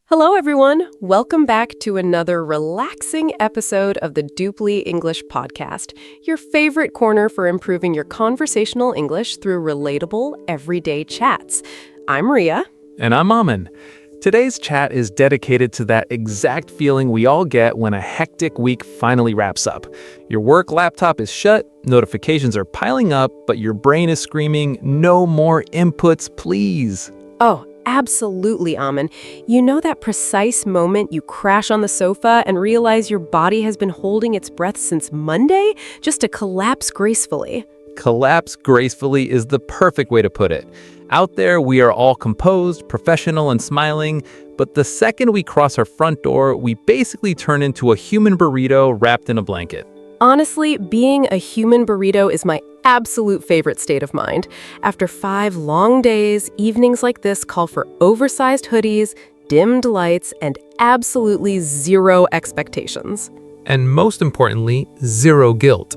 Hello, everyone. Welcome back to another relaxing episode of the Duply English podcast, your favorite corner for improving your conversational English through relatable, everyday chats. I'm Riya. And I'm Aman. Today's chat is dedicated to that exact feeling we all get when a hectic week finally wraps up. Your work laptop is shut, notifications are piling up, but your brain is screaming, "No more inputs, please." Oh, absolutely, Aman. You know that precise moment you crash on the sofa and realize your body has been holding its breath since Monday just to collapse gracefully? Collapse gracefully is the perfect way to put it. Out there, we are all composed, professional, and smiling, but the second we cross our front door, we basically turn into a human burrito wrapped in a blanket. Honestly, being a human burrito is my absolute favorite state of mind. After 5 long days, evenings like this call for oversized hoodies, dimmed lights, and absolutely zero expectations. And most importantly, zero guilt.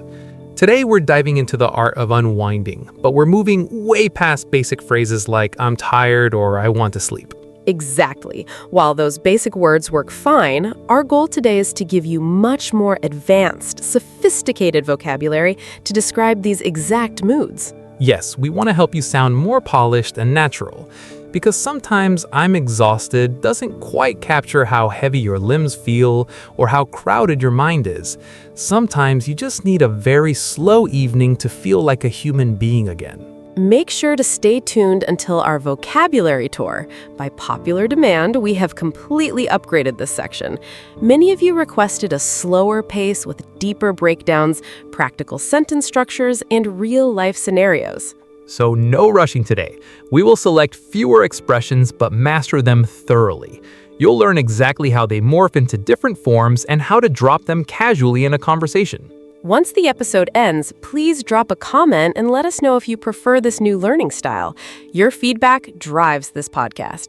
Today, we're diving into the art of unwinding, but we're moving way past basic phrases like "I'm tired" or "I want to sleep." Exactly. While those basic words work fine, our goal today is to give you much more advanced, sophisticated vocabulary to describe these exact moods. Yes, we want to help you sound more polished and natural, because sometimes "I'm exhausted" doesn't quite capture how heavy your limbs feel or how crowded your mind is. Sometimes you just need a very slow evening to feel like a human being again. Make sure to stay tuned until our vocabulary tour. By popular demand, we have completely upgraded this section. Many of you requested a slower pace with deeper breakdowns, practical sentence structures, and real-life scenarios. So no rushing today. We will select fewer expressions but master them thoroughly. You'll learn exactly how they morph into different forms and how to drop them casually in a conversation. Once the episode ends, please drop a comment and let us know if you prefer this new learning style. Your feedback drives this podcast.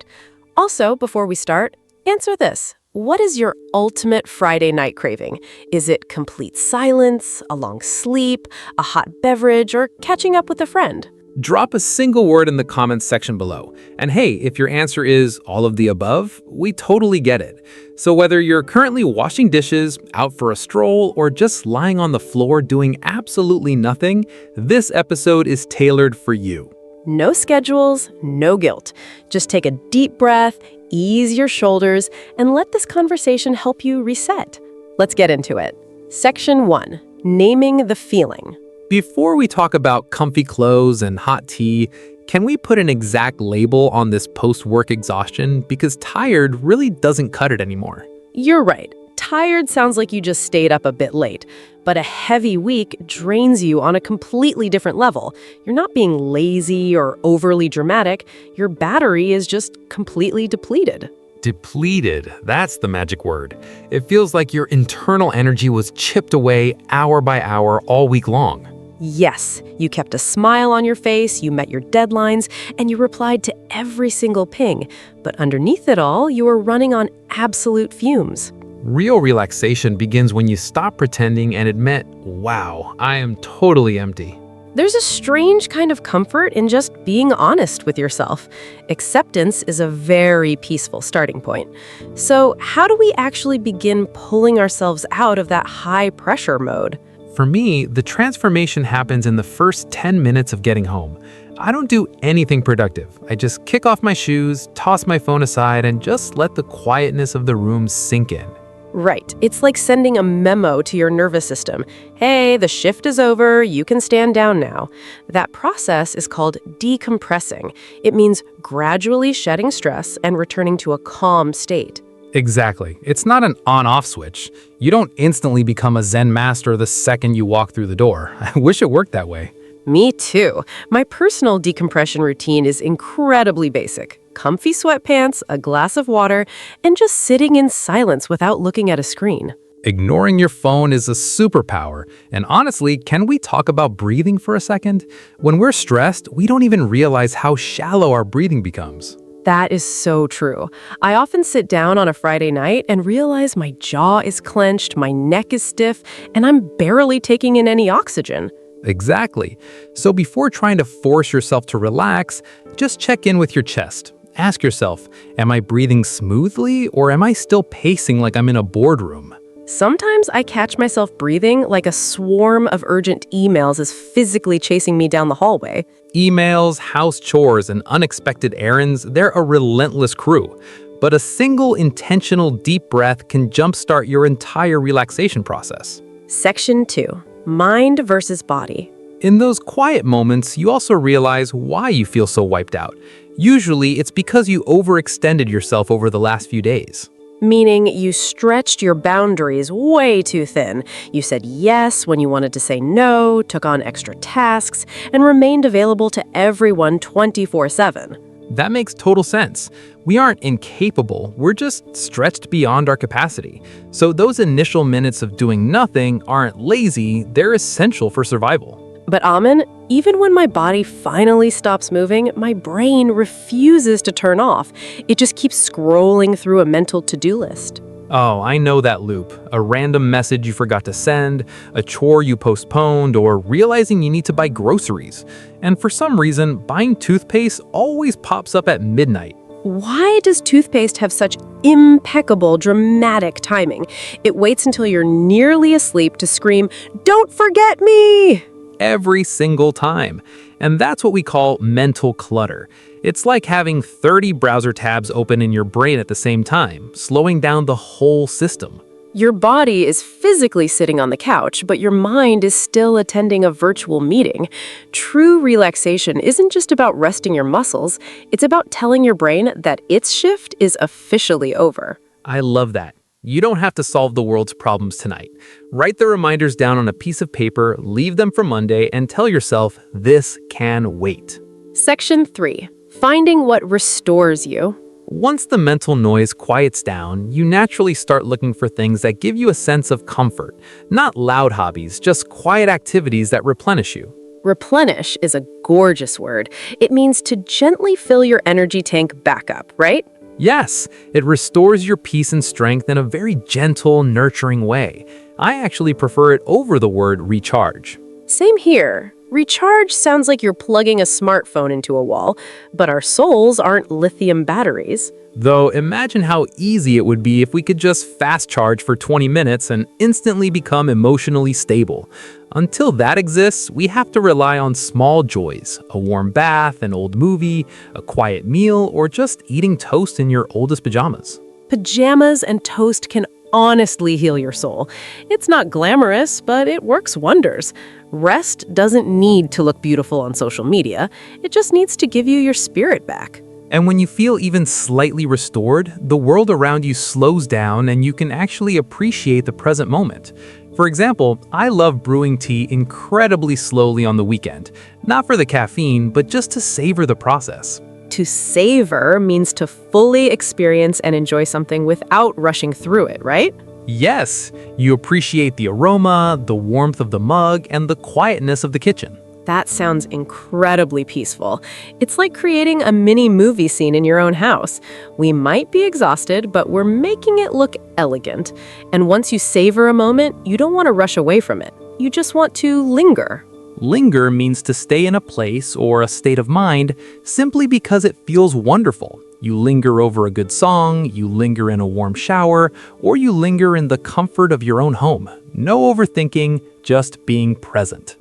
Also, before we start, answer this. What is your ultimate Friday night craving? Is it complete silence, a long sleep, a hot beverage, or catching up with a friend? Drop a single word in the comments section below. And hey, if your answer is all of the above, we totally get it. So whether you're currently washing dishes, out for a stroll, or just lying on the floor doing absolutely nothing, this episode is tailored for you. No schedules, no guilt. Just take a deep breath, ease your shoulders, and let this conversation help you reset. Let's get into it. Section 1. Naming the feeling. Before we talk about comfy clothes and hot tea, can we put an exact label on this post-work exhaustion? Because tired really doesn't cut it anymore. You're right. Tired sounds like you just stayed up a bit late, but a heavy week drains you on a completely different level. You're not being lazy or overly dramatic. Your battery is just completely depleted. Depleted, that's the magic word. It feels like your internal energy was chipped away hour by hour all week long. Yes, you kept a smile on your face, you met your deadlines, and you replied to every single ping. But underneath it all, you were running on absolute fumes. Real relaxation begins when you stop pretending and admit, wow, I am totally empty. There's a strange kind of comfort in just being honest with yourself. Acceptance is a very peaceful starting point. So how do we actually begin pulling ourselves out of that high-pressure mode? For me, the transformation happens in the first 10 minutes of getting home. I don't do anything productive. I just kick off my shoes, toss my phone aside, and just let the quietness of the room sink in. Right. It's like sending a memo to your nervous system. Hey, the shift is over. You can stand down now. That process is called decompressing. It means gradually shedding stress and returning to a calm state. Exactly. It's not an on-off switch. You don't instantly become a Zen master the second you walk through the door. I wish it worked that way. Me too. My personal decompression routine is incredibly basic. Comfy sweatpants, a glass of water, and just sitting in silence without looking at a screen. Ignoring your phone is a superpower. And honestly, can we talk about breathing for a second? When we're stressed, we don't even realize how shallow our breathing becomes. That is so true. I often sit down on a Friday night and realize my jaw is clenched, my neck is stiff, and I'm barely taking in any oxygen. Exactly. So before trying to force yourself to relax, just check in with your chest. Ask yourself, am I breathing smoothly or am I still pacing like I'm in a boardroom? Sometimes I catch myself breathing like a swarm of urgent emails is physically chasing me down the hallway. Emails, house chores, and unexpected errands, they're a relentless crew. But a single intentional deep breath can jumpstart your entire relaxation process. Section 2. Mind versus body. In those quiet moments, you also realize why you feel so wiped out. Usually, it's because you overextended yourself over the last few days. Meaning you stretched your boundaries way too thin. You said yes when you wanted to say no, took on extra tasks, and remained available to everyone 24/7. That makes total sense. We aren't incapable, we're just stretched beyond our capacity. So those initial minutes of doing nothing aren't lazy, they're essential for survival. But Aman, even when my body finally stops moving, my brain refuses to turn off. It just keeps scrolling through a mental to-do list. Oh, I know that loop. A random message you forgot to send, a chore you postponed, or realizing you need to buy groceries. And for some reason, buying toothpaste always pops up at midnight. Why does toothpaste have such impeccable, dramatic timing? It waits until you're nearly asleep to scream, "Don't forget me!" Every single time. And that's what we call mental clutter. It's like having 30 browser tabs open in your brain at the same time, slowing down the whole system. Your body is physically sitting on the couch, but your mind is still attending a virtual meeting. True relaxation isn't just about resting your muscles, it's about telling your brain that its shift is officially over. I love that. You don't have to solve the world's problems tonight. Write the reminders down on a piece of paper, leave them for Monday, and tell yourself, this can wait. Section 3. Finding what restores you. Once the mental noise quiets down, you naturally start looking for things that give you a sense of comfort. Not loud hobbies, just quiet activities that replenish you. Replenish is a gorgeous word. It means to gently fill your energy tank back up, right? Yes, it restores your peace and strength in a very gentle, nurturing way. I actually prefer it over the word recharge. Same here. Recharge sounds like you're plugging a smartphone into a wall, but our souls aren't lithium batteries. Though imagine how easy it would be if we could just fast charge for 20 minutes and instantly become emotionally stable. Until that exists, we have to rely on small joys, a warm bath, an old movie, a quiet meal, or just eating toast in your oldest pajamas. Pajamas and toast can honestly heal your soul. It's not glamorous, but it works wonders. Rest doesn't need to look beautiful on social media. It just needs to give you your spirit back. And when you feel even slightly restored, the world around you slows down and you can actually appreciate the present moment. For example, I love brewing tea incredibly slowly on the weekend. Not for the caffeine, but just to savor the process. To savor means to fully experience and enjoy something without rushing through it, right? Yes, you appreciate the aroma, the warmth of the mug, and the quietness of the kitchen. That sounds incredibly peaceful. It's like creating a mini movie scene in your own house. We might be exhausted, but we're making it look elegant. And once you savor a moment, you don't want to rush away from it. You just want to linger. Linger means to stay in a place or a state of mind simply because it feels wonderful. You linger over a good song, you linger in a warm shower, or you linger in the comfort of your own home. No overthinking, just being present.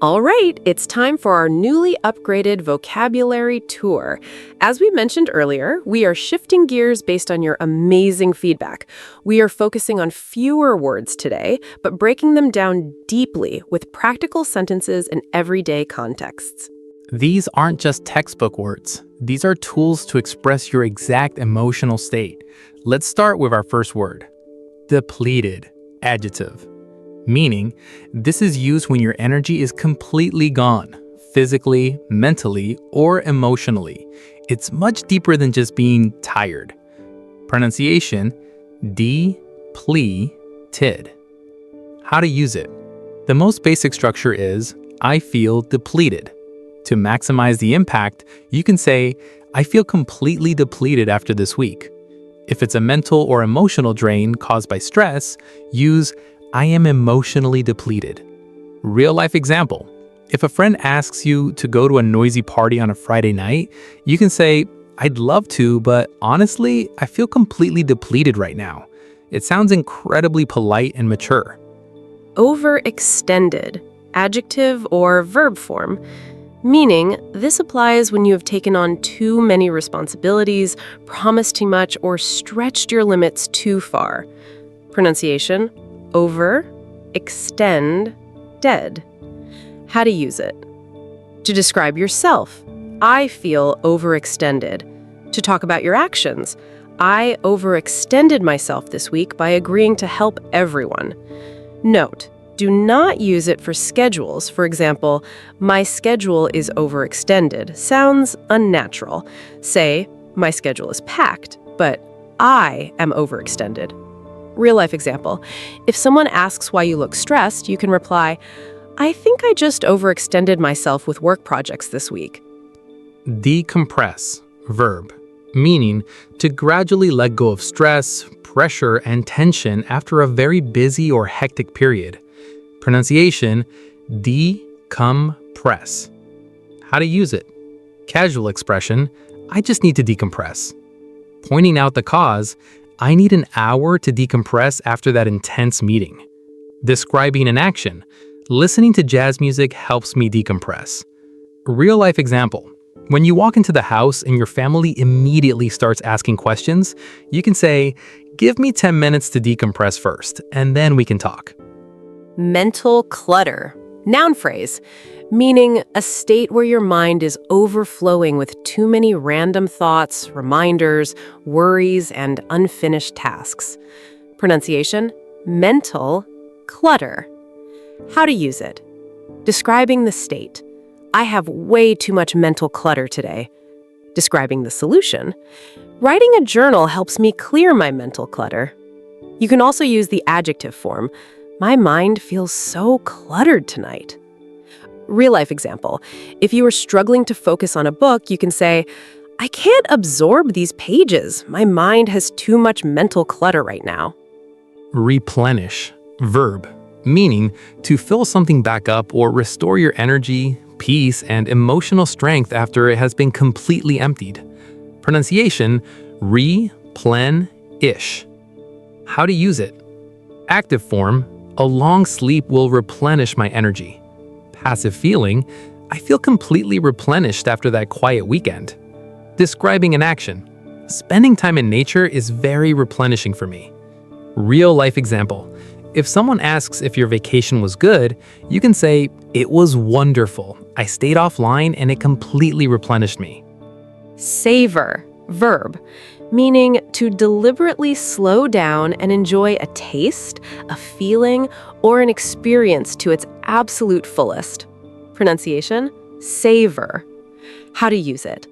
All right, it's time for our newly upgraded vocabulary tour. As we mentioned earlier, we are shifting gears based on your amazing feedback. We are focusing on fewer words today, but breaking them down deeply with practical sentences and everyday contexts. These aren't just textbook words. These are tools to express your exact emotional state. Let's start with our first word. Depleted, adjective. Meaning, this is used when your energy is completely gone, physically, mentally, or emotionally. It's much deeper than just being tired. Pronunciation, depleted. How to use it? The most basic structure is, I feel depleted. To maximize the impact, you can say, I feel completely depleted after this week. If it's a mental or emotional drain caused by stress, use I am emotionally depleted. Real life example. If a friend asks you to go to a noisy party on a Friday night, you can say, "I'd love to, but honestly, I feel completely depleted right now." It sounds incredibly polite and mature. Overextended, adjective or verb form, meaning this applies when you have taken on too many responsibilities, promised too much, or stretched your limits too far. Pronunciation: over, extend, dead. How to use it. To describe yourself: I feel overextended. To talk about your actions: I overextended myself this week by agreeing to help everyone. Note: do not use it for schedules. For example, my schedule is overextended. Sounds unnatural. Say, my schedule is packed, but I am overextended. Real life example: if someone asks why you look stressed, you can reply, I think I just overextended myself with work projects this week. Decompress, verb, meaning to gradually let go of stress, pressure, and tension after a very busy or hectic period. Pronunciation: decompress. How to use it. Casual expression: I just need to decompress. Pointing out the cause: I need an hour to decompress after that intense meeting. Describing an action: listening to jazz music helps me decompress. Real life example: when you walk into the house and your family immediately starts asking questions, you can say, "Give me 10 minutes to decompress first, and then we can talk." Mental clutter, noun phrase, meaning a state where your mind is overflowing with too many random thoughts, reminders, worries, and unfinished tasks. Pronunciation: mental clutter. How to use it. Describing the state: I have way too much mental clutter today. Describing the solution: writing a journal helps me clear my mental clutter. You can also use the adjective form: my mind feels so cluttered tonight. Real life example: if you are struggling to focus on a book, you can say, I can't absorb these pages. My mind has too much mental clutter right now. Replenish, verb, meaning to fill something back up or restore your energy, peace, and emotional strength after it has been completely emptied. Pronunciation: replenish. How to use it. Active form: a long sleep will replenish my energy. Passive feeling: I feel completely replenished after that quiet weekend. Describing an action: spending time in nature is very replenishing for me. Real life example: if someone asks if your vacation was good, you can say, it was wonderful. I stayed offline and it completely replenished me. Savor, verb, meaning to deliberately slow down and enjoy a taste, a feeling, or an experience to its absolute fullest. Pronunciation: savor. How to use it.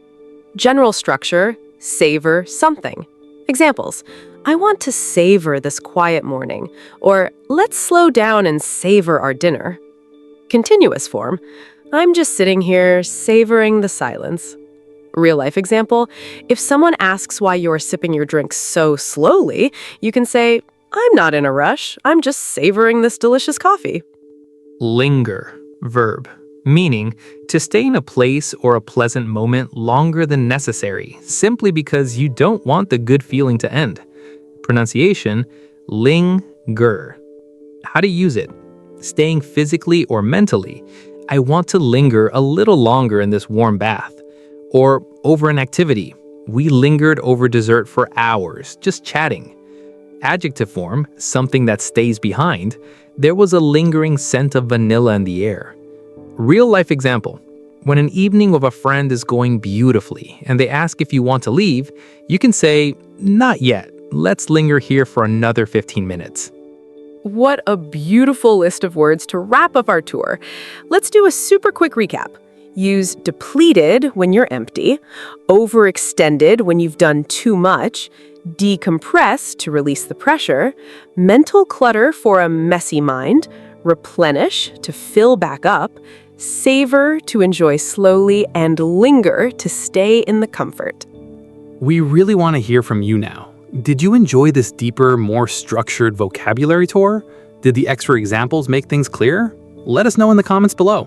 General structure: savor something. Examples: I want to savor this quiet morning, or let's slow down and savor our dinner. Continuous form: I'm just sitting here savoring the silence. Real life example: if someone asks why you're sipping your drink so slowly, you can say, I'm not in a rush, I'm just savoring this delicious coffee. Linger, verb, meaning to stay in a place or a pleasant moment longer than necessary, simply because you don't want the good feeling to end. Pronunciation: linger. How to use it. Staying physically or mentally: I want to linger a little longer in this warm bath. Or over an activity: we lingered over dessert for hours, just chatting. Adjective form: something that stays behind. There was a lingering scent of vanilla in the air. Real life example: when an evening with a friend is going beautifully and they ask if you want to leave, you can say, not yet. Let's linger here for another 15 minutes. What a beautiful list of words to wrap up our tour. Let's do a super quick recap. Use depleted when you're empty, overextended when you've done too much, decompress to release the pressure, mental clutter for a messy mind, replenish to fill back up, savor to enjoy slowly, and linger to stay in the comfort. We really want to hear from you now. Did you enjoy this deeper, more structured vocabulary tour? Did the extra examples make things clear? Let us know in the comments below.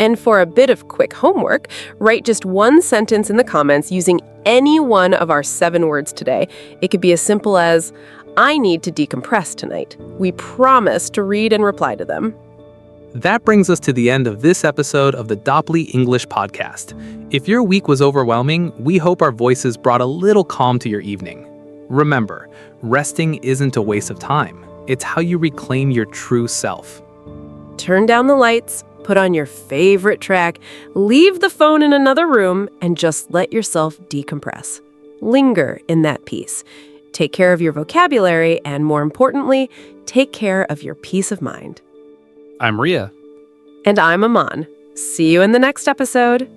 And for a bit of quick homework, write just one sentence in the comments using any one of our 7 words today. It could be as simple as, I need to decompress tonight. We promise to read and reply to them. That brings us to the end of this episode of the Dopply English podcast. If your week was overwhelming, we hope our voices brought a little calm to your evening. Remember, resting isn't a waste of time. It's how you reclaim your true self. Turn down the lights, put on your favorite track, leave the phone in another room, and just let yourself decompress. Linger in that peace. Take care of your vocabulary, and more importantly, take care of your peace of mind. I'm Riya. And I'm Aman. See you in the next episode.